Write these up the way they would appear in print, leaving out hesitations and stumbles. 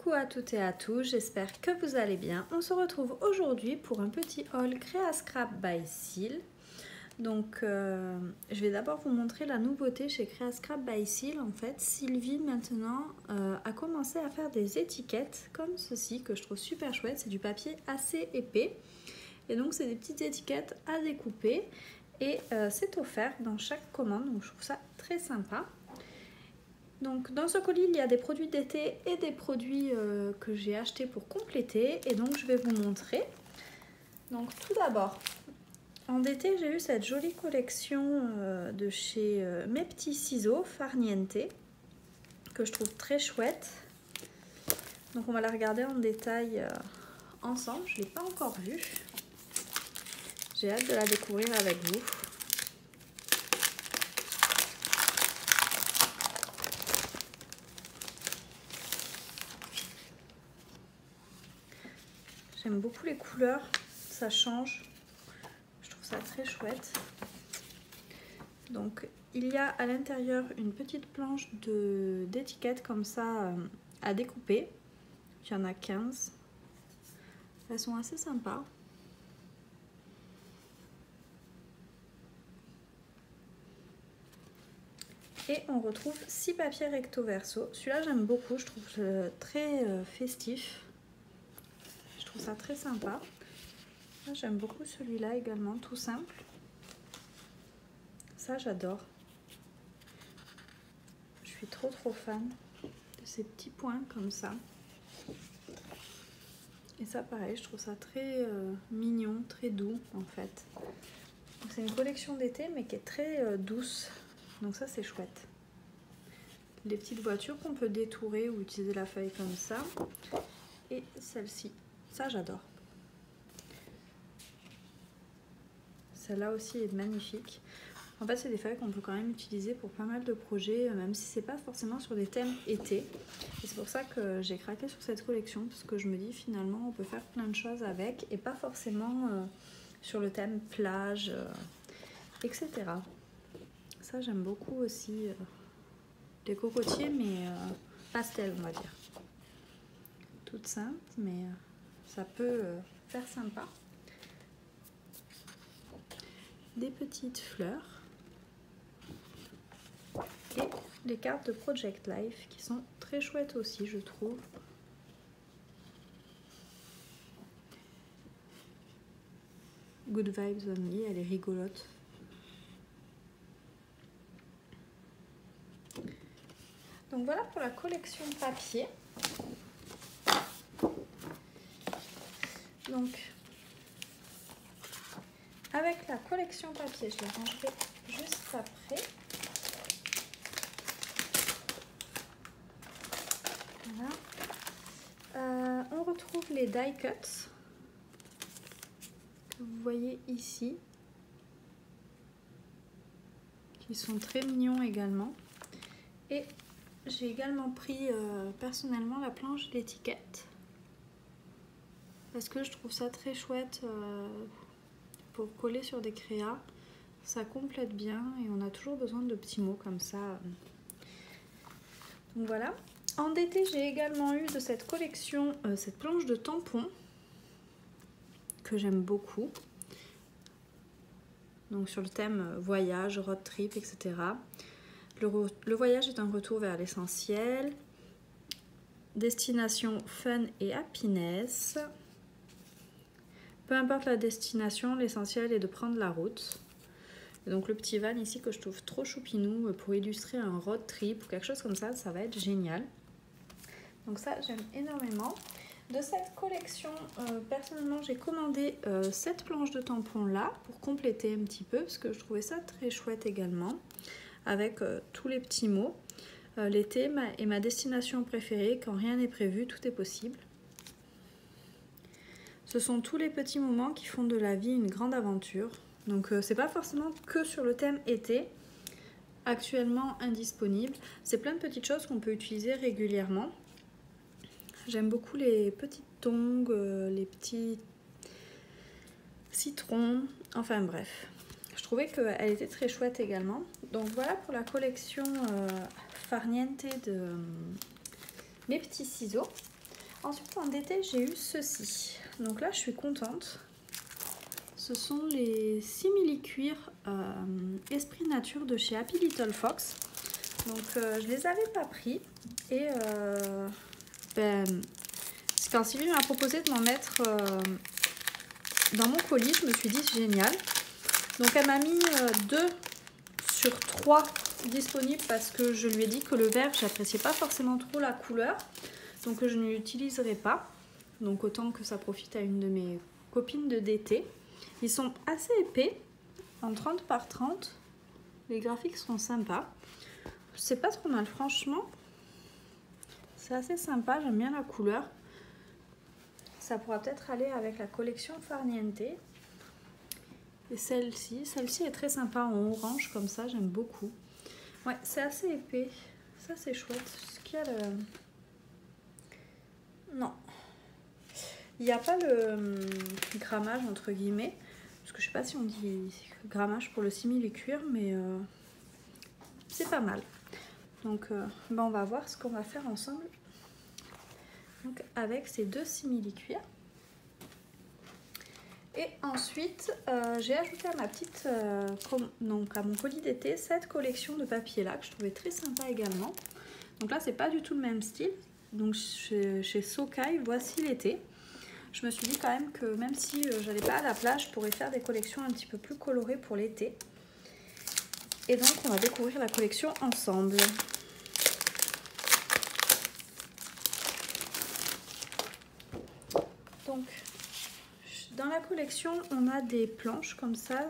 Coucou à toutes et à tous, j'espère que vous allez bien. On se retrouve aujourd'hui pour un petit haul Créa Scrap by Seal. Donc je vais d'abord vous montrer la nouveauté chez Créa Scrap by Seal. En fait, Sylvie maintenant a commencé à faire des étiquettes comme ceci que je trouve super chouette. C'est du papier assez épais et donc c'est des petites étiquettes à découper et c'est offert dans chaque commande, donc je trouve ça très sympa. Donc dans ce colis il y a des produits d'été et des produits que j'ai achetés pour compléter et donc je vais vous montrer. Donc tout d'abord en été j'ai eu cette jolie collection de chez Mes Petits Ciseaux Farniente que je trouve très chouette. Donc on va la regarder en détail ensemble, je ne l'ai pas encore vue. J'ai hâte de la découvrir avec vous. J'aime beaucoup les couleurs, ça change, je trouve ça très chouette. Donc il y a à l'intérieur une petite planche d'étiquettes comme ça à découper. Il y en a 15. Elles sont assez sympas. Et on retrouve 6 papiers recto verso. Celui-là j'aime beaucoup, je trouve très festif. Je trouve ça très sympa. J'aime beaucoup celui-là également, tout simple. Ça j'adore. Je suis trop fan de ces petits points comme ça. Et ça pareil, je trouve ça très mignon, très doux en fait. C'est une collection d'été mais qui est très douce. Donc ça c'est chouette. Les petites voitures qu'on peut détourer ou utiliser la feuille comme ça. Et celle-ci, ça j'adore. Celle-là aussi est magnifique. En fait, c'est des feuilles qu'on peut quand même utiliser pour pas mal de projets, même si c'est pas forcément sur des thèmes été. Et c'est pour ça que j'ai craqué sur cette collection, parce que je me dis finalement on peut faire plein de choses avec, et pas forcément sur le thème plage, etc. Ça j'aime beaucoup aussi des cocotiers, mais pastel on va dire. Toutes simples, mais ça peut faire sympa. Des petites fleurs. Et les cartes de Project Life qui sont très chouettes aussi, je trouve. Good Vibes Only, elle est rigolote. Donc voilà pour la collection papier. Donc avec la collection papier, je la rangerai juste après. Voilà. On retrouve les die cuts que vous voyez ici, qui sont très mignons également. Et j'ai également pris personnellement la planche d'étiquette parce que je trouve ça très chouette pour coller sur des créas. Ça complète bien et on a toujours besoin de petits mots comme ça. Donc voilà. En été, j'ai également eu de cette collection cette planche de tampons que j'aime beaucoup. Donc sur le thème voyage, road trip, etc. Le voyage est un retour vers l'essentiel. Destination fun et happiness. Peu importe la destination, l'essentiel est de prendre la route. Et donc le petit van ici que je trouve trop choupinou pour illustrer un road trip ou quelque chose comme ça, ça va être génial. Donc ça j'aime énormément. De cette collection, personnellement j'ai commandé cette planche de tampons là pour compléter un petit peu parce que je trouvais ça très chouette également. Avec tous les petits mots. L'été est ma destination préférée, quand rien n'est prévu, tout est possible. Ce sont tous les petits moments qui font de la vie une grande aventure. Donc c'est pas forcément que sur le thème été, actuellement indisponible. C'est plein de petites choses qu'on peut utiliser régulièrement. J'aime beaucoup les petites tongs, les petits citrons, enfin bref. Je trouvais qu'elle était très chouette également. Donc voilà pour la collection Farniente de Mes Petits Ciseaux. Ensuite en d'été j'ai eu ceci. Donc là je suis contente. Ce sont les simili-cuir Esprit Nature de chez Happy Little Fox. Donc je les avais pas pris. Et quand Sylvie m'a proposé de m'en mettre dans mon colis, je me suis dit c'est génial. Donc elle m'a mis 2 sur 3 disponibles parce que je lui ai dit que le vert, j'appréciais pas forcément trop la couleur. Donc je ne l'utiliserai pas. Donc autant que ça profite à une de mes copines de d'été. Ils sont assez épais, en 30 par 30. Les graphiques sont sympas. C'est pas trop mal, franchement. C'est assez sympa, j'aime bien la couleur. Ça pourra peut-être aller avec la collection Farniente. Et celle-ci est très sympa en orange comme ça, j'aime beaucoup. Ouais, c'est assez épais. Ça c'est chouette. Ce qu'il y a le... Non. Il n'y a pas le grammage entre guillemets. Parce que je sais pas si on dit grammage pour le simili-cuir, mais c'est pas mal. Donc on va voir ce qu'on va faire ensemble. Donc avec ces 2 simili-cuirs. Et ensuite, j'ai ajouté à ma petite, donc à mon colis d'été, cette collection de papier là que je trouvais très sympa également. Donc là, c'est pas du tout le même style. Donc chez Socai, voici l'été. Je me suis dit quand même que même si j'allais pas à la plage, je pourrais faire des collections un petit peu plus colorées pour l'été. Et donc, on va découvrir la collection ensemble. Donc, dans la collection, on a des planches comme ça,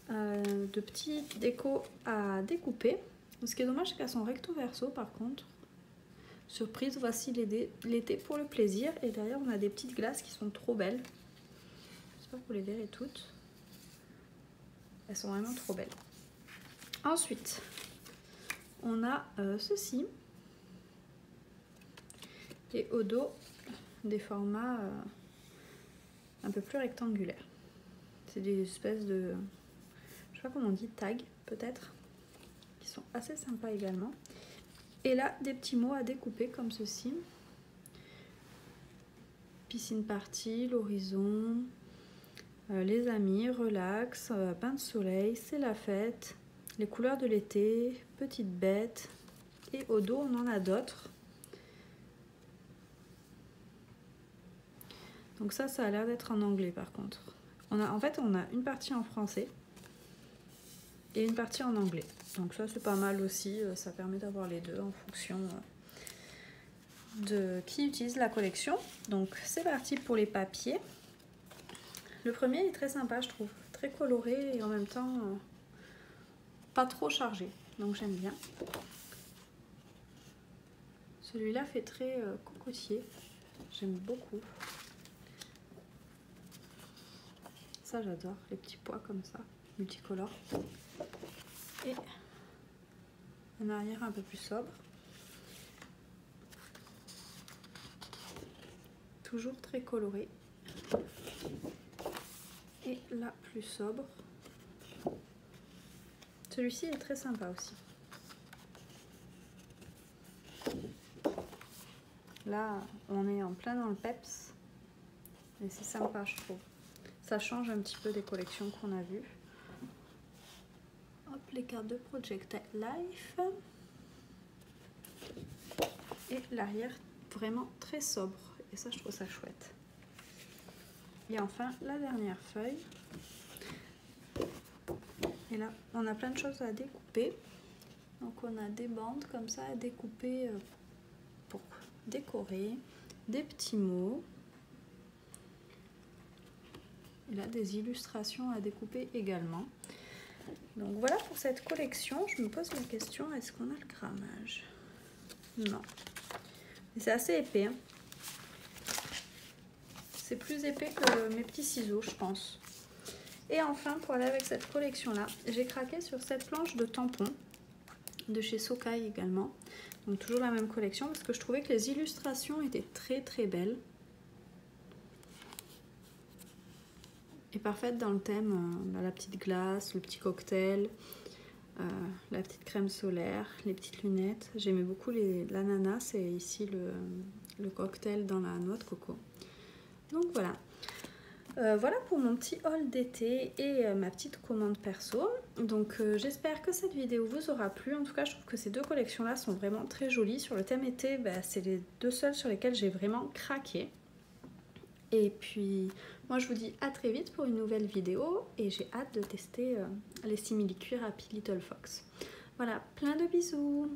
de petits décos à découper. Ce qui est dommage, c'est qu'elles sont recto verso par contre. Surprise, voici l'été pour le plaisir. Et derrière, on a des petites glaces qui sont trop belles. J'espère que vous les verrez toutes. Elles sont vraiment trop belles. Ensuite, on a ceci. Et au dos, des formats un peu plus rectangulaires. C'est des espèces de... je sais pas comment on dit, tags peut-être. Qui sont assez sympas également. Et là, des petits mots à découper comme ceci. Piscine party, l'horizon, les amis, relax, bain de soleil, c'est la fête, les couleurs de l'été, petite bête. Et au dos, on en a d'autres. Donc ça a l'air d'être en anglais par contre. En fait, on a une partie en français et une partie en anglais. Donc ça, c'est pas mal aussi. Ça permet d'avoir les deux en fonction de qui utilise la collection. Donc c'est parti pour les papiers. Le premier est très sympa, je trouve. Très coloré et en même temps pas trop chargé. Donc j'aime bien. Celui-là fait très cocotier. J'aime beaucoup. Ça, j'adore. Les petits pois comme ça, multicolores. Et un arrière un peu plus sobre. Toujours très coloré. Et là, plus sobre. Celui-ci est très sympa aussi. Là, on est en plein dans le peps. Et c'est sympa, je trouve. Ça change un petit peu des collections qu'on a vues. Hop, les cartes de Project Life. Et l'arrière, vraiment très sobre. Et ça, je trouve ça chouette. Et enfin, la dernière feuille. Et là, on a plein de choses à découper. Donc, on a des bandes comme ça à découper pour décorer. Des petits mots. Et là, des illustrations à découper également. Donc, voilà pour cette collection. Je me pose la question, est-ce qu'on a le grammage? Non. C'est assez épais. Hein. C'est plus épais que mes petits ciseaux, je pense. Et enfin, pour aller avec cette collection-là, j'ai craqué sur cette planche de tampons de chez Socai également. Donc toujours la même collection parce que je trouvais que les illustrations étaient très très belles. Et parfaite dans le thème, la petite glace, le petit cocktail, la petite crème solaire, les petites lunettes. J'aimais beaucoup l'ananas et ici le cocktail dans la noix de coco. Donc voilà. Voilà pour mon petit haul d'été et ma petite commande perso. Donc j'espère que cette vidéo vous aura plu. En tout cas, je trouve que ces deux collections là sont vraiment très jolies. Sur le thème été, c'est les deux seules sur lesquelles j'ai vraiment craqué. Et puis moi je vous dis à très vite pour une nouvelle vidéo et j'ai hâte de tester les simili-cuir Happy Little Fox. Voilà, plein de bisous!